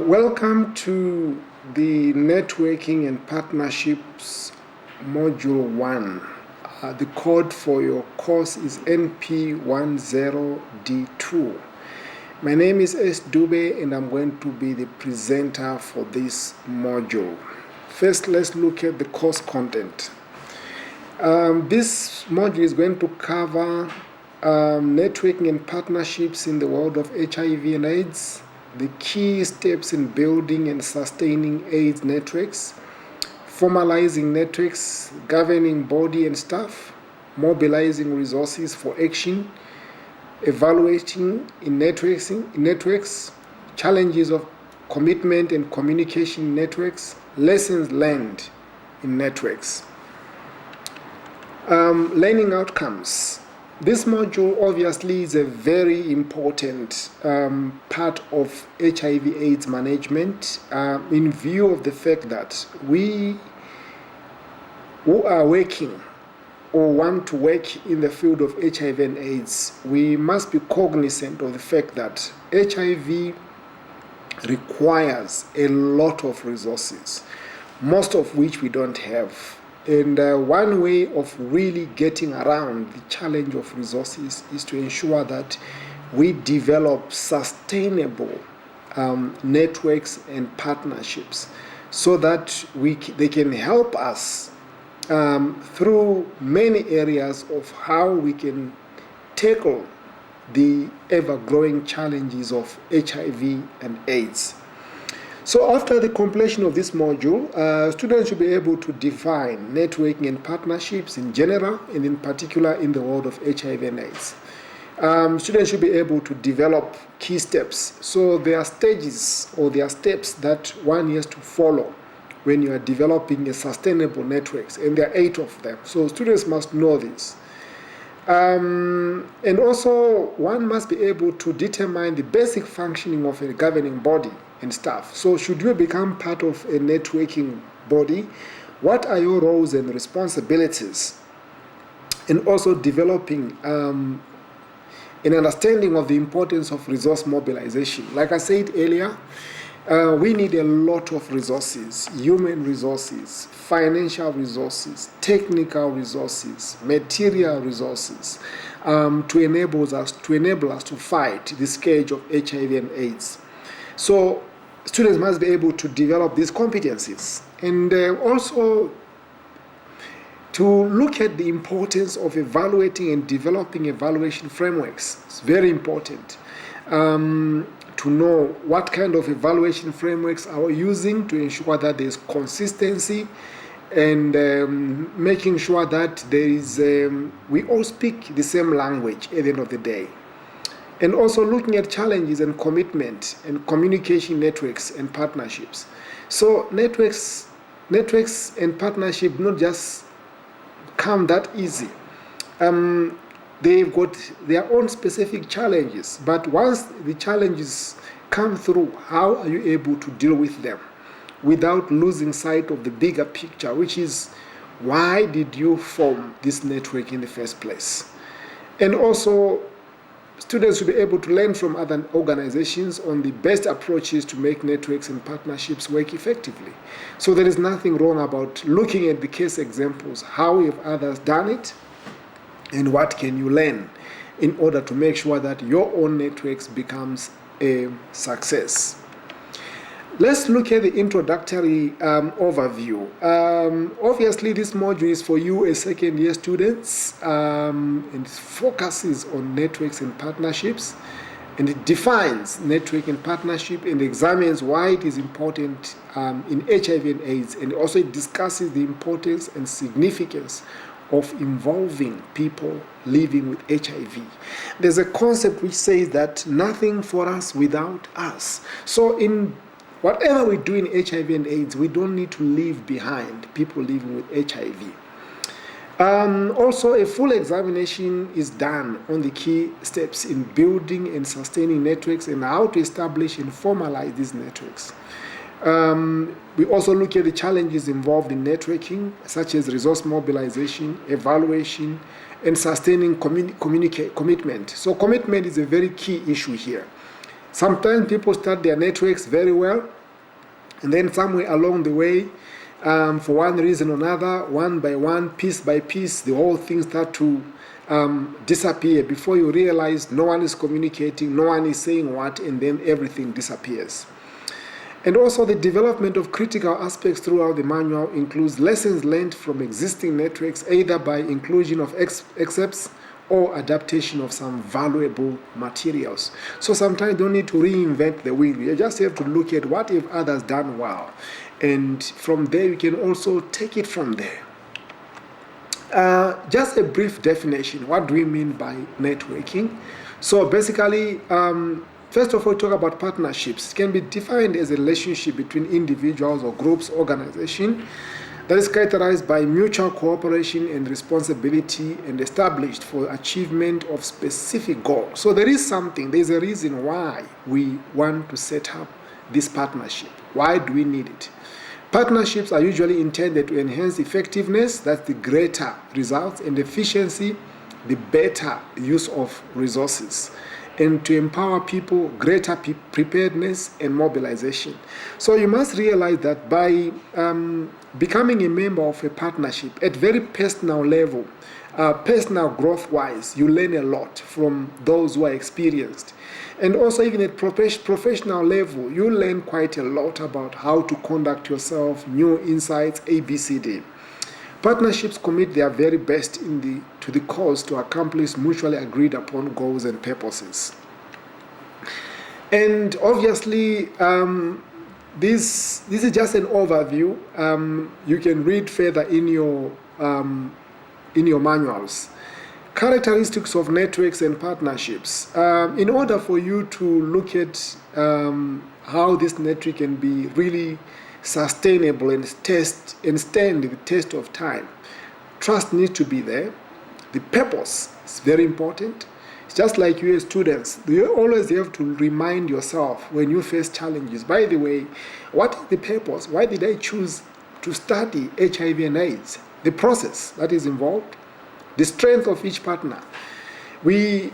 Welcome to the Networking and Partnerships Module 1. The code for your course is Np10D2. My name is S. Dube and I'm going to be the presenter for this module. First, let's look at the course content. This module is going to cover networking and partnerships in the world of HIV and AIDS, the key steps in building and sustaining AIDS networks, formalizing networks, governing body and staff, mobilizing resources for action, evaluating in networks, challenges of commitment and communication in networks, lessons learned in networks. Learning outcomes. This module obviously is a very important part of HIV/AIDS management in view of the fact that we who are working or want to work in the field of HIV and AIDS, we must be cognizant of the fact that HIV requires a lot of resources, most of which we don't have. And one way of really getting around the challenge of resources is to ensure that we develop sustainable networks and partnerships so that they can help us through many areas of how we can tackle the ever-growing challenges of HIV and AIDS. So after the completion of this module, students should be able to define networking and partnerships in general and in particular in the world of HIV and AIDS. Students should be able to develop key steps. So there are stages or there are steps that one has to follow when you are developing a sustainable networks, and there are 8 of them. So students must know this. And also one must be able to determine the basic functioning of a governing body and staff. So should you become part of a networking body, what are your roles and responsibilities? And also developing an understanding of the importance of resource mobilization. Like I said earlier, we need a lot of resources, human resources, financial resources, technical resources, material resources, to enable us to fight the scourge of HIV and AIDS. So students must be able to develop these competencies and also to look at the importance of evaluating and developing evaluation frameworks. It's very important to know what kind of evaluation frameworks are we using to ensure that there's consistency and making sure that there is we all speak the same language at the end of the day. And also looking at challenges and commitment and communication networks and partnerships. So networks and partnership not just come that easy. They've got their own specific challenges, but once the challenges come through, how are you able to deal with them without losing sight of the bigger picture, which is why did you form this network in the first place? And also students should be able to learn from other organizations on the best approaches to make networks and partnerships work effectively. So there is nothing wrong about looking at the case examples, how have others done it, and what can you learn in order to make sure that your own networks becomes a success. Let's look at the introductory overview. Obviously, this module is for you as second-year students and it focuses on networks and partnerships, and it defines network and partnership and examines why it is important in HIV and AIDS, and also it discusses the importance and significance of involving people living with HIV. There's a concept which says that nothing for us without us. So in whatever we do in HIV and AIDS, we don't need to leave behind people living with HIV. Also, a full examination is done on the key steps in building and sustaining networks and how to establish and formalize these networks. We also look at the challenges involved in networking, such as resource mobilization, evaluation, and sustaining commitment. So commitment is a very key issue here. Sometimes people start their networks very well, And then somewhere along the way, for one reason or another, one by one, piece by piece, the whole thing start to disappear. Before you realize, no one is communicating, no one is saying what, and then everything disappears. And also the development of critical aspects throughout the manual includes lessons learned from existing networks, either by inclusion of excerpts or adaptation of some valuable materials. So sometimes you don't need to reinvent the wheel. You just have to look at what have others done well. And from there, you can also take it from there. Just a brief definition. What do we mean by networking? So basically, first of all, we talk about partnerships. It can be defined as a relationship between individuals or groups, organization, that is characterized by mutual cooperation and responsibility and established for achievement of specific goals. So there's a reason why we want to set up this partnership. Why do we need it? Partnerships are usually intended to enhance effectiveness, that's the greater results, and efficiency, the better use of resources, and to empower people, greater preparedness and mobilization. So you must realize that by becoming a member of a partnership at very personal level, personal growth-wise, you learn a lot from those who are experienced. And also even at professional level, you learn quite a lot about how to conduct yourself, new insights, ABCD. Partnerships commit their very best to the cause to accomplish mutually agreed upon goals and purposes. And obviously, this is just an overview. You can read further in your manuals. Characteristics of networks and partnerships. In order for you to look at how this network can be really sustainable and stand the test of time, trust needs to be there. The purpose is very important. It's just like you as students, you always have to remind yourself when you face challenges, by the way, what is the purpose? Why did I choose to study HIV and AIDS? The process that is involved, the strength of each partner. A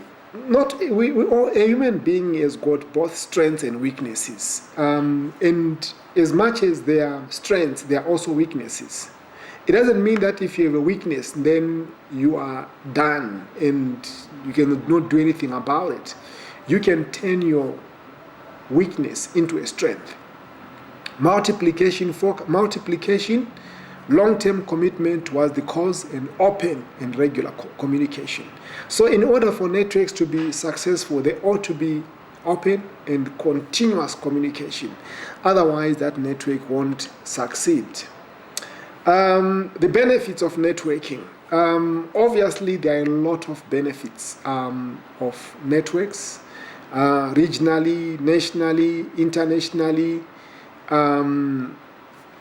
human being has got both strengths and weaknesses. And as much as there are strengths, there are also weaknesses. It doesn't mean that if you have a weakness, then you are done and you cannot do anything about it. You can turn your weakness into a strength. Multiplication, long-term commitment towards the cause, and open and regular communication. So in order for networks to be successful, they ought to be open and continuous communication. Otherwise, that network won't succeed. The benefits of networking. Obviously, there are a lot of benefits of networks, regionally, nationally, internationally. And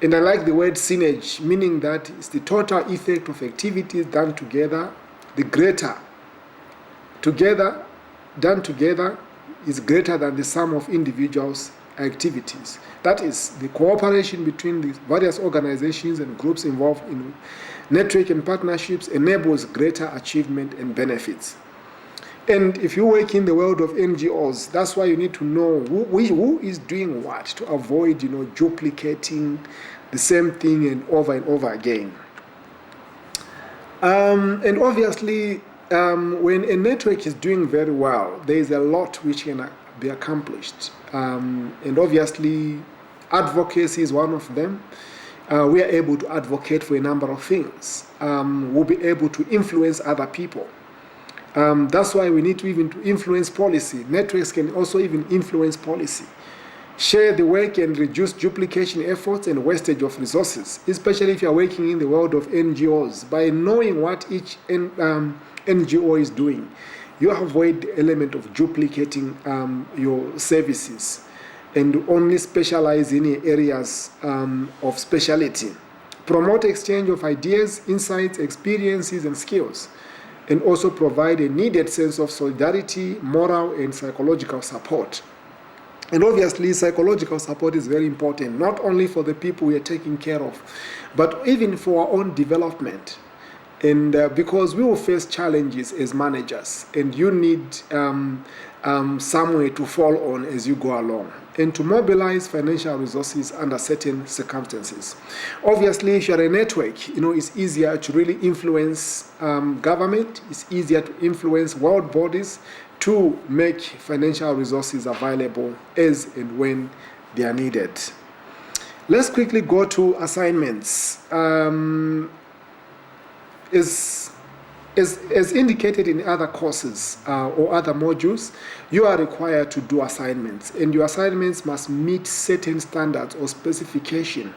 I like the word synergy, meaning that it's the total effect of activities done together. The greater done together is greater than the sum of individuals' activities. That is, the cooperation between the various organizations and groups involved in network and partnerships enables greater achievement and benefits. And if you work in the world of NGOs, that's why you need to know who is doing what to avoid, duplicating the same thing and over again. And obviously, when a network is doing very well, there is a lot which can be accomplished. And obviously, advocacy is one of them. We are able to advocate for a number of things. We'll be able to influence other people. That's why we need to even to influence policy. Networks can also even influence policy. Share the work and reduce duplication efforts and wastage of resources, especially if you are working in the world of NGOs. By knowing what each NGO is doing, you avoid the element of duplicating your services and only specialize in areas of speciality. Promote exchange of ideas, insights, experiences, and skills, and also provide a needed sense of solidarity, moral, and psychological support. And obviously, psychological support is very important, not only for the people we are taking care of, but even for our own development. And because we will face challenges as managers, and you need somewhere to fall on as you go along, and to mobilize financial resources under certain circumstances. Obviously, if you're a network, it's easier to really influence government. It's easier to influence world bodies to make financial resources available as and when they are needed. Let's quickly go to assignments. As indicated in other courses or other modules, you are required to do assignments, and your assignments must meet certain standards or specification,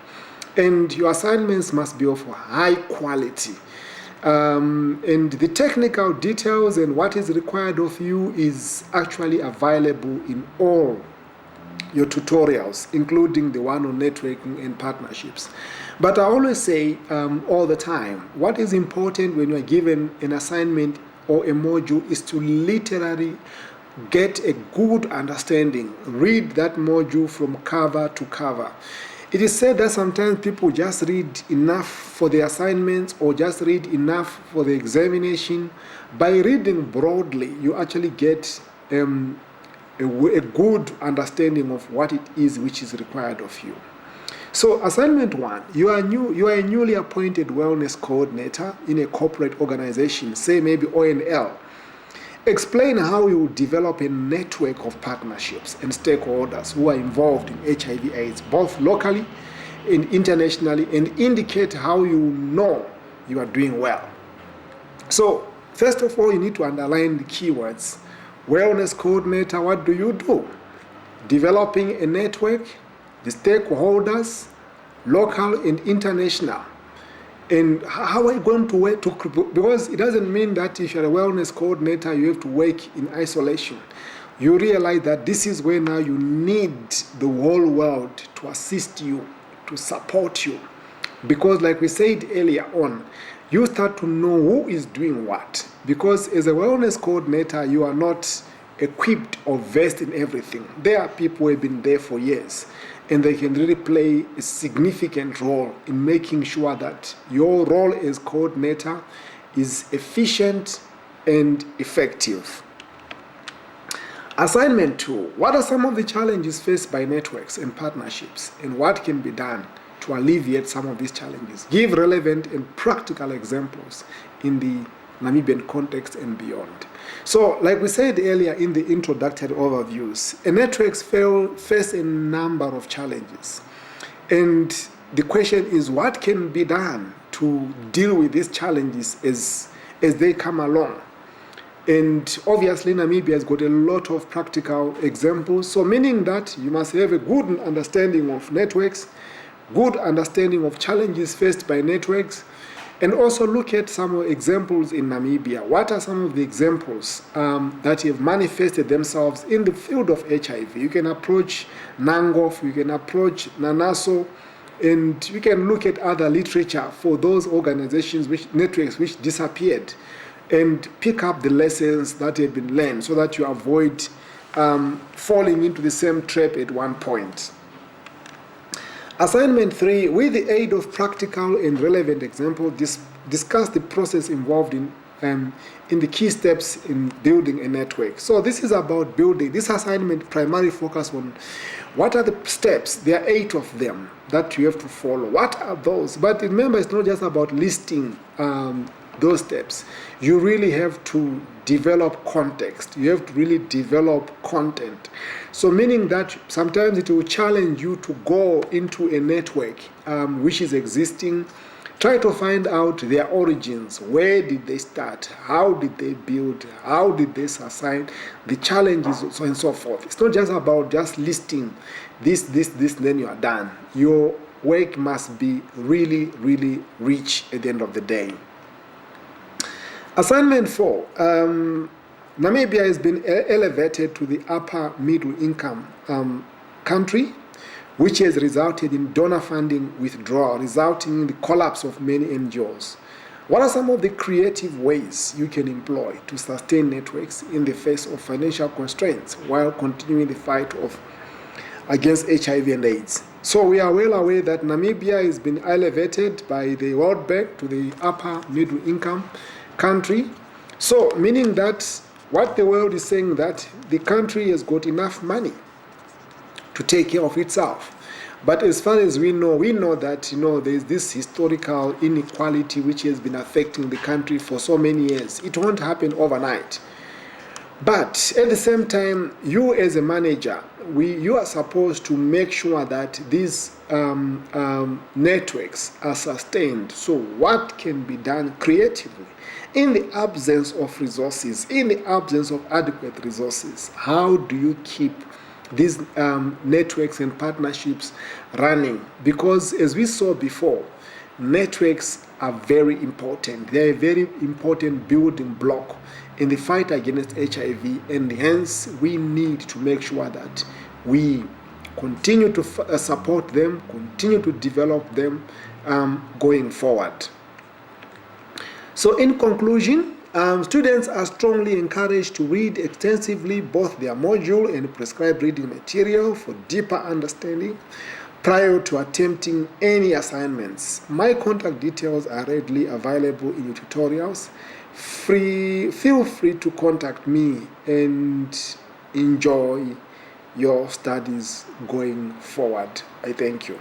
and your assignments must be of high quality. And the technical details and what is required of you is actually available in all your tutorials, including the one on networking and partnerships. But I always say all the time, what is important when you are given an assignment or a module is to literally get a good understanding. Read that module from cover to cover. It is said that sometimes people just read enough for the assignments or just read enough for the examination. By reading broadly, you actually get a good understanding of what it is which is required of you. So assignment 1, you are a newly appointed wellness coordinator in a corporate organization, say maybe ONL. Explain how you develop a network of partnerships and stakeholders who are involved in HIV/AIDS, both locally and internationally, and indicate how you know you are doing well. So first of all, you need to underline the keywords. Wellness coordinator, what do you do? Developing a network, the stakeholders, local and international. And how are you going to work because it doesn't mean that if you're a wellness coordinator, you have to work in isolation. You realize that this is where now you need the whole world to assist you, to support you. Because like we said earlier on, you start to know who is doing what. Because as a wellness coordinator, you are not equipped or versed in everything. There are people who have been there for years, and they can really play a significant role in making sure that your role as coordinator is efficient and effective. Assignment 2, what are some of the challenges faced by networks and partnerships, and what can be done to alleviate some of these challenges? Give relevant and practical examples in the Namibian context and beyond. So, like we said earlier in the introductory overviews, networks face a number of challenges. And the question is, what can be done to deal with these challenges as they come along? And obviously, Namibia has got a lot of practical examples. So, meaning that you must have a good understanding of networks, good understanding of challenges faced by networks, and also look at some examples in Namibia. What are some of the examples that have manifested themselves in the field of HIV? You can approach Nangof, you can approach Nanaso, and you can look at other literature for those organizations, networks which disappeared, and pick up the lessons that have been learned so that you avoid falling into the same trap at one point. Assignment 3, with the aid of practical and relevant examples, discuss the process involved in the key steps in building a network. So this is about building. This assignment primarily focus on what are the steps. There are 8 of them that you have to follow. What are those? But remember, it's not just about listing those steps. You really have to develop context. You have to really develop content. So meaning that sometimes it will challenge you to go into a network which is existing. Try to find out their origins. Where did they start? How did they build? How did they assign? The challenges, so and so forth. It's not just about just listing this, then you are done. Your work must be really, really rich at the end of the day. Assignment 4, Namibia has been elevated to the upper middle income country, which has resulted in donor funding withdrawal, resulting in the collapse of many NGOs. What are some of the creative ways you can employ to sustain networks in the face of financial constraints while continuing the fight against HIV and AIDS? So we are well aware that Namibia has been elevated by the World Bank to the upper middle income country. So meaning that what the world is saying, that the country has got enough money to take care of itself. But as far as we know that there is this historical inequality which has been affecting the country for so many years. It won't happen overnight. But at the same time, you as a manager, you are supposed to make sure that these networks are sustained. So what can be done creatively? In the absence of resources, in the absence of adequate resources, how do you keep these networks and partnerships running? Because as we saw before, networks are very important. They are a very important building block in the fight against HIV, and hence we need to make sure that we continue to support them, continue to develop them going forward. So in conclusion, students are strongly encouraged to read extensively both their module and prescribed reading material for deeper understanding prior to attempting any assignments. My contact details are readily available in your tutorials. Feel free to contact me and enjoy your studies going forward. I thank you.